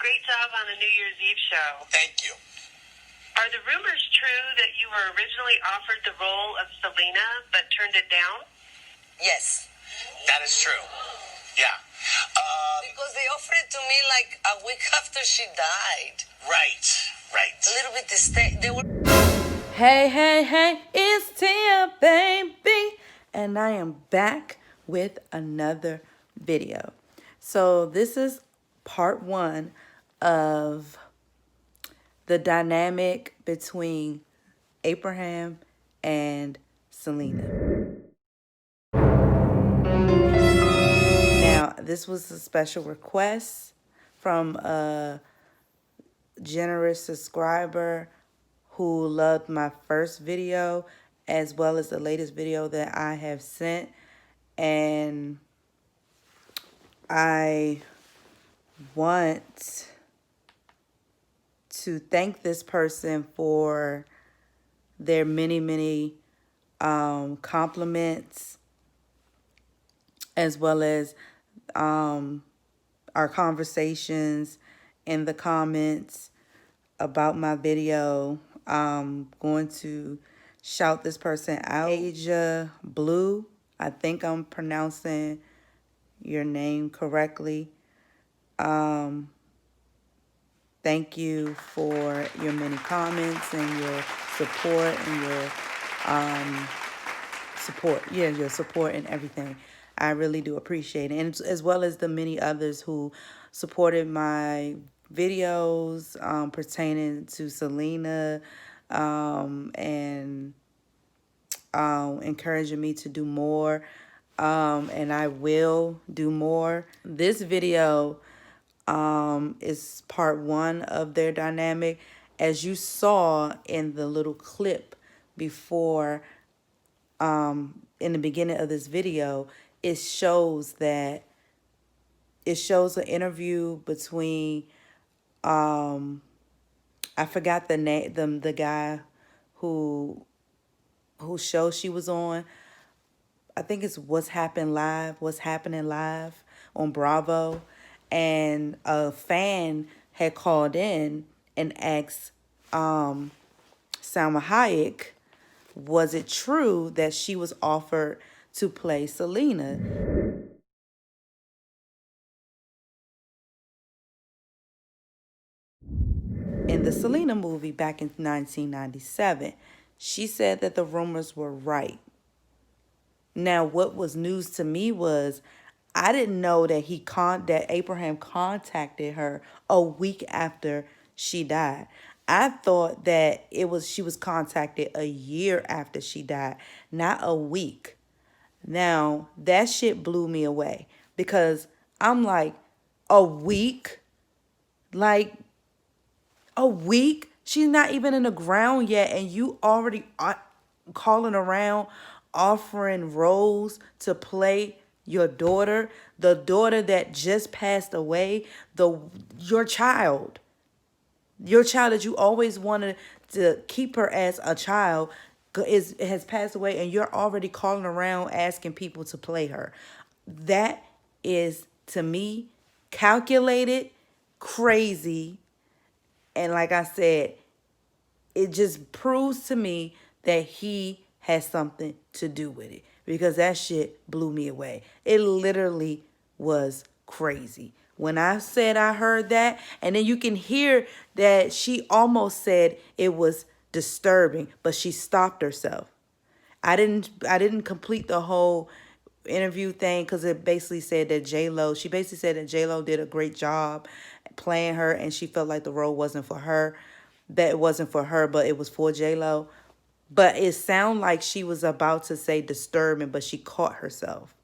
Great job on the New Year's Eve show. Thank you. Are the rumors true that you were originally offered the role of Selena but turned it down? Yes. That is true. Yeah. Because they offered it to me like a week after she died. Right. A little bit distinct. They were. Hey, it's Tia, baby. And I am back with another video. So this is part one of the dynamic between Abraham and Selena. Now, this was a special request from a generous subscriber who loved my first video as well as the latest video that I have sent. And I want to thank this person for their many compliments, as well as our conversations in the comments about my video. I'm going to shout this person out. Asia Blue, I think I'm pronouncing your name correctly. Thank you for your many comments and your support and your support and everything. I really do appreciate it. And as well as the many others who supported my videos pertaining to Selena and encouraging me to do more. And I will do more. This video is part one of their dynamic. As you saw in the little clip before, in the beginning of this video, it shows an interview between I forgot the name, the guy whose show she was on. I think it's What's Happening Live on Bravo. And a fan had called in and asked Salma Hayek, was it true that she was offered to play Selena? In the Selena movie back in 1997, she said that the rumors were right. Now, what was news to me was I didn't know that that Abraham contacted her a week after she died. I thought that she was contacted a year after she died, not a week. Now, that shit blew me away because I'm like, a week? Like, a week? She's not even in the ground yet, and you already calling around offering roles to play your daughter, the daughter that just passed away, your child that you always wanted to keep her as a child has passed away, and you're already calling around asking people to play her. That is, to me, calculated, crazy, and like I said, it just proves to me that he has something to do with it, because that shit blew me away. It literally was crazy. When I said I heard that, and then you can hear that she almost said it was disturbing, but she stopped herself. I didn't complete the whole interview thing because it basically said that she basically said that J-Lo did a great job playing her, and she felt like the role wasn't for her. That it wasn't for her, but it was for J-Lo. But it sounded like she was about to say disturbing, but she caught herself.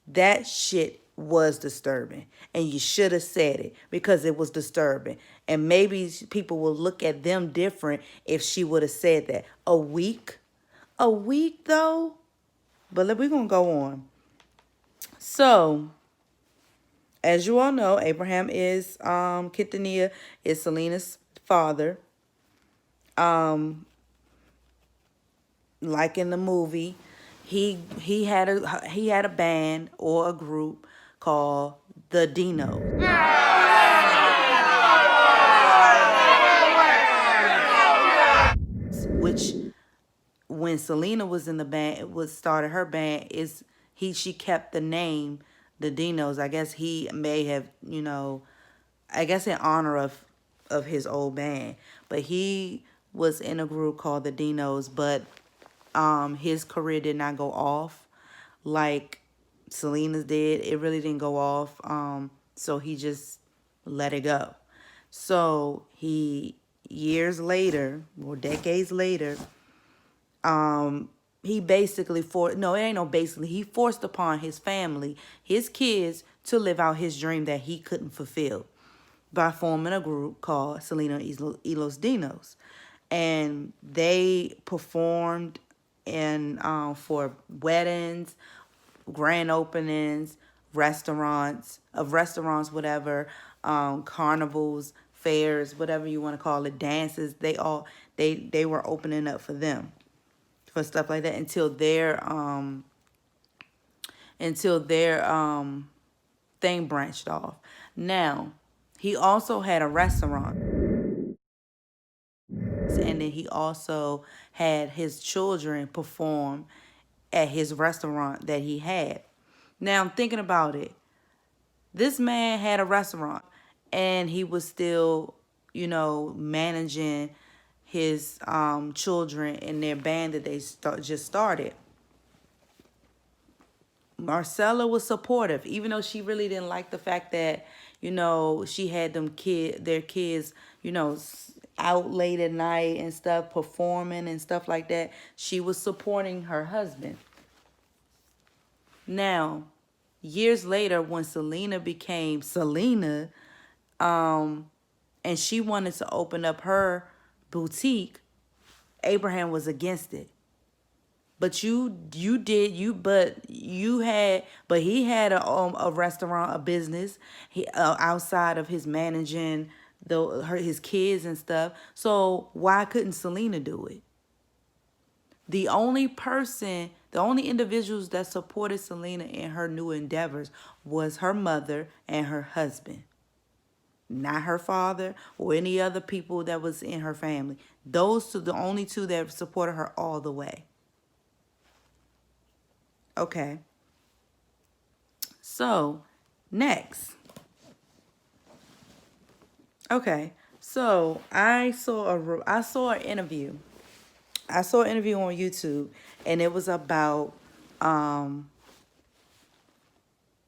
That shit was disturbing, and you should have said it because it was disturbing. And maybe people will look at them different if she would have said that. A week though? But we're going to go on. So, as you all know, Abraham is Quintanilla is Selena's father. Like in the movie, he had a band or a group called the Dinos. when Selena was in the band, started her band, she kept the name the Dinos. I guess he may have, I guess in honor of his old band. But he was in a group called the Dinos, but his career did not go off like Selena's did. It really didn't go off. So he just let it go. So years later, or decades later, he basically he forced upon his family, his kids, to live out his dream that he couldn't fulfill by forming a group called Selena y los Dinos. And they performed for weddings, grand openings, restaurants, whatever, carnivals, fairs, whatever you want to call it, dances. They were opening up for them, for stuff like that, until their thing branched off. Now, he also had a restaurant, and then he also had his children perform at his restaurant that he had. Now, I'm thinking about it. This man had a restaurant, and he was still, managing his children in their band that they just started. Marcella was supportive, even though she really didn't like the fact that, she had their kids, out late at night and stuff, performing and stuff like that. She was supporting her husband. Now, years later, when Selena became Selena, and she wanted to open up her boutique, Abraham was against it. But he had a restaurant, a business, outside of his managing his kids and stuff. So why couldn't Selena do it? The only individuals that supported Selena in her new endeavors was her mother and her husband. Not her father or any other people that was in her family. Those two, the only two that supported her all the way. Okay. So, next. Okay. So, I saw an interview. I saw an interview on YouTube, and it was about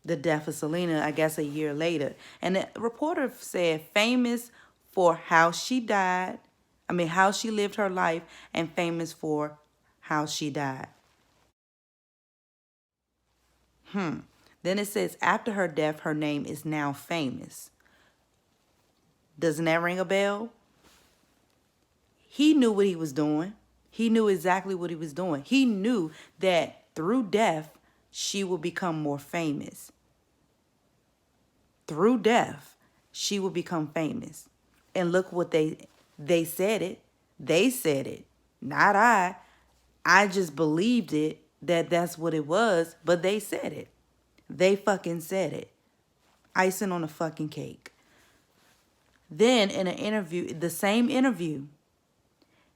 the death of Selena, I guess a year later. And the reporter said famous for how she died, how she lived her life, and famous for how she died. Then it says, after her death, her name is now famous. Doesn't that ring a bell? He knew what he was doing. He knew exactly what he was doing. He knew that through death, she would become more famous. Through death, she would become famous. And look what they said it. They said it. Not I. I just believed it, that's what it was, but they said it. They fucking said it. Icing on a fucking cake. Then in an interview, the same interview,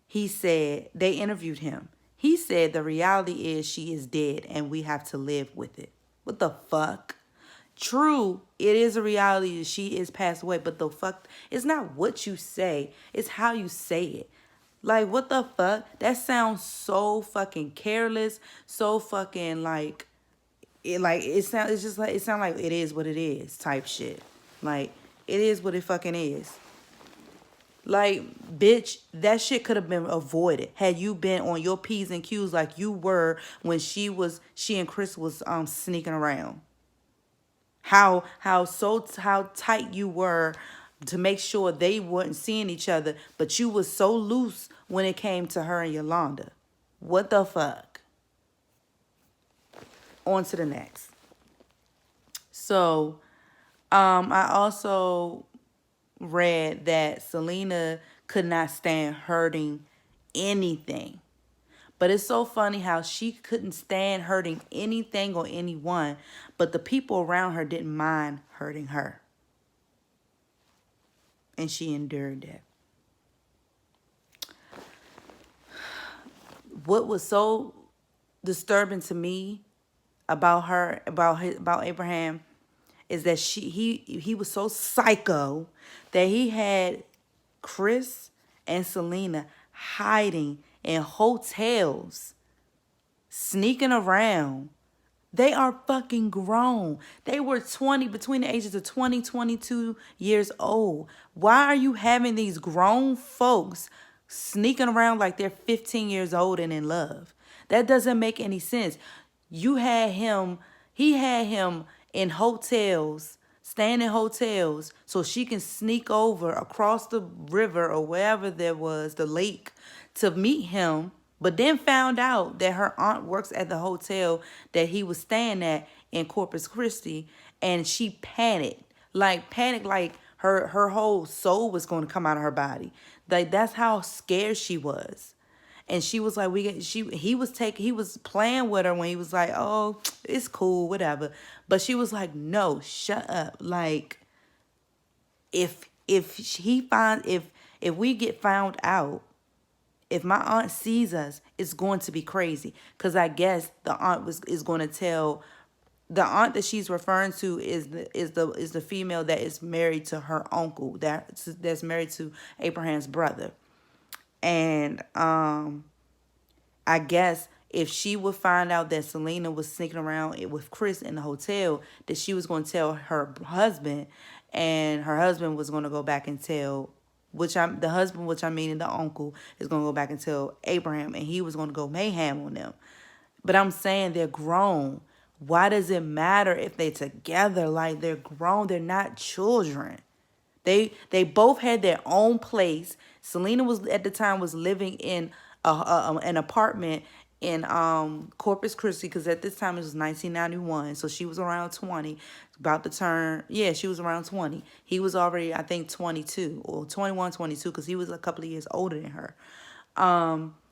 he said, they interviewed him. He said the reality is she is dead and we have to live with it. What the fuck? True, it is a reality that she is passed away, but the fuck, it's not what you say, it's how you say it. Like, what the fuck? That sounds so fucking careless, so fucking it sounds like it is what it is type shit. Like, it is what it fucking is. Like, bitch, that shit could have been avoided had you been on your P's and Q's like you were when she and Chris was sneaking around. How tight you were to make sure they weren't seeing each other, but you was so loose when it came to her and Yolanda. What the fuck? On to the next. So, I also read that Selena could not stand hurting anything. But it's so funny how she couldn't stand hurting anything or anyone, but the people around her didn't mind hurting her. And she endured that. what was so disturbing to me about her, about Abraham, is that he was so psycho that he had Chris and Selena hiding in hotels, sneaking around. They are fucking grown. They were 20, between the ages of 20, 22 years old. Why are you having these grown folks sneaking around like they're 15 years old and in love? That doesn't make any sense. He had him in hotels, staying in hotels, so she can sneak over across the river or wherever there was, the lake, to meet him, but then found out that her aunt works at the hotel that he was staying at in Corpus Christi, and she panicked like her whole soul was going to come out of her body. Like, that's how scared she was. And she was like, he was playing with her when he was like, oh, it's cool, whatever. But she was like, no, shut up. Like, if we get found out, if my aunt sees us, it's going to be crazy. Because I guess the aunt is going to tell, the aunt that she's referring to is the female that is married to her uncle, that's married to Abraham's brother. And I guess if she would find out that Selena was sneaking around with Chris in the hotel, that she was going to tell her husband, and her husband was going to go back and tell, which I mean the uncle, is going to go back and tell Abraham, and he was going to go mayhem on them. But I'm saying they're grown. Why does it matter if they're together? Like, they're grown. They're not children. They both had their own place. Selena was at the time was living in an apartment in Corpus Christi, because at this time it was 1991, so she was around 20, about to turn, yeah, she was around 20. He was already, I think, 22 or 21, 22, because he was a couple of years older than her.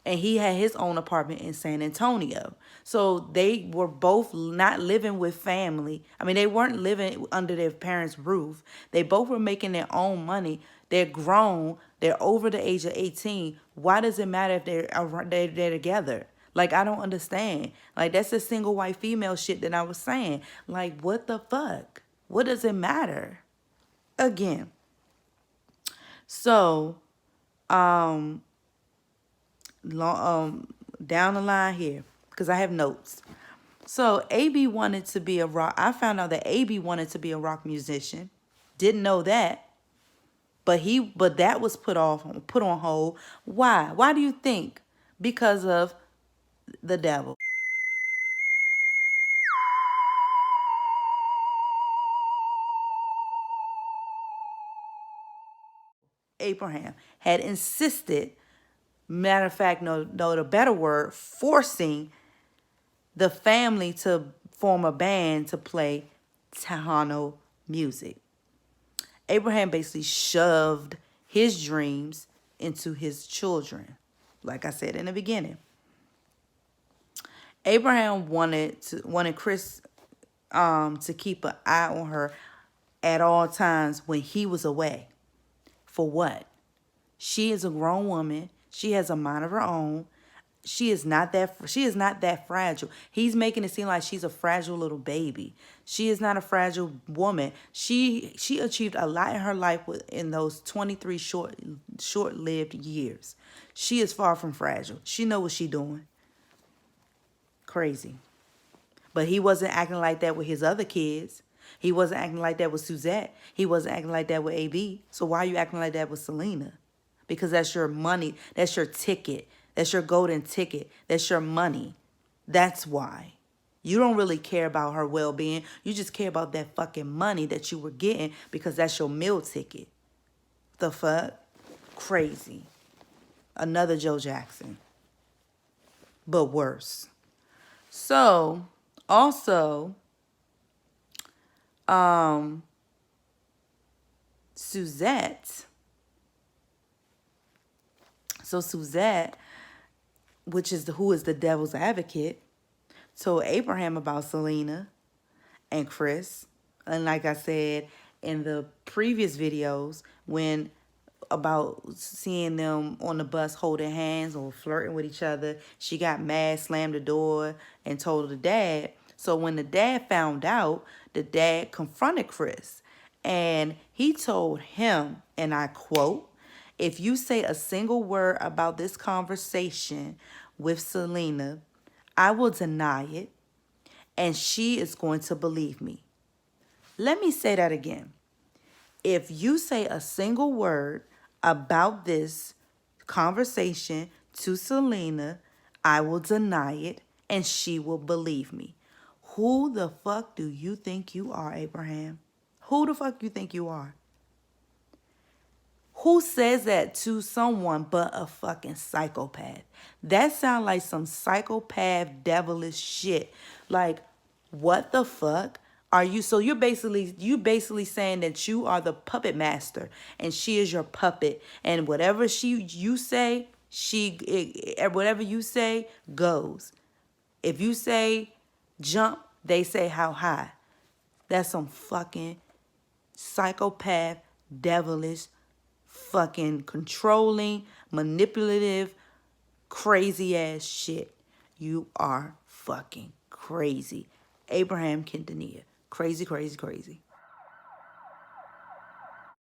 And he had his own apartment in San Antonio. So they were both not living with family. I mean, they weren't living under their parents' roof. They both were making their own money. They're grown. They're over the age of 18. Why does it matter if they're together? Like, I don't understand. Like, that's the single white female shit that I was saying. Like, what the fuck? What does it matter? Again. So, down the line here, because I have notes. So AB wanted to be a rock. I found out that AB wanted to be a rock musician. Didn't know that. But that was put on hold. Why? Why do you think? Because of the devil. Abraham had insisted, matter of fact, no, the better word, forcing the family to form a band to play Tejano music. Abraham basically shoved his dreams into his children. Like I said in the beginning, Abraham wanted Chris to keep an eye on her at all times when he was away. For what? She is a grown woman. She has a mind of her own. She is not that fragile. He's making it seem like she's a fragile little baby. She is not a fragile woman. She achieved a lot in her life in those 23 short-lived years. She is far from fragile. She know what she doing. Crazy. But he wasn't acting like that with his other kids. He wasn't acting like that with Suzette. He wasn't acting like that with AB. So why are you acting like that with Selena? Because that's your money. That's your ticket. That's your golden ticket. That's your money. That's why. You don't really care about her well-being. You just care about that fucking money that you were getting because that's your meal ticket. The fuck? Crazy. Another Joe Jackson. But worse. So, also, Suzette. So Suzette, who is the devil's advocate, told Abraham about Selena and Chris. And like I said in the previous videos, when about seeing them on the bus holding hands or flirting with each other. She got mad, slammed the door, and told the dad. So when the dad found out, the dad confronted Chris. And he told him, and I quote, "If you say a single word about this conversation with Selena, I will deny it, and she is going to believe me." Let me say that again. If you say a single word about this conversation to Selena, I will deny it and she will believe me. Who the fuck do you think you are, Abraham? Who the fuck you think you are? Who says that to someone but a fucking psychopath? That sounds like some psychopath devilish shit. Like, what the fuck are you? So you're basically saying that you are the puppet master and she is your puppet, and whatever you say, whatever you say goes. If you say jump, they say how high. That's some fucking psychopath, devilish, fucking controlling, manipulative, crazy ass shit. You are fucking crazy. Abraham Quintanilla. Crazy, crazy, crazy.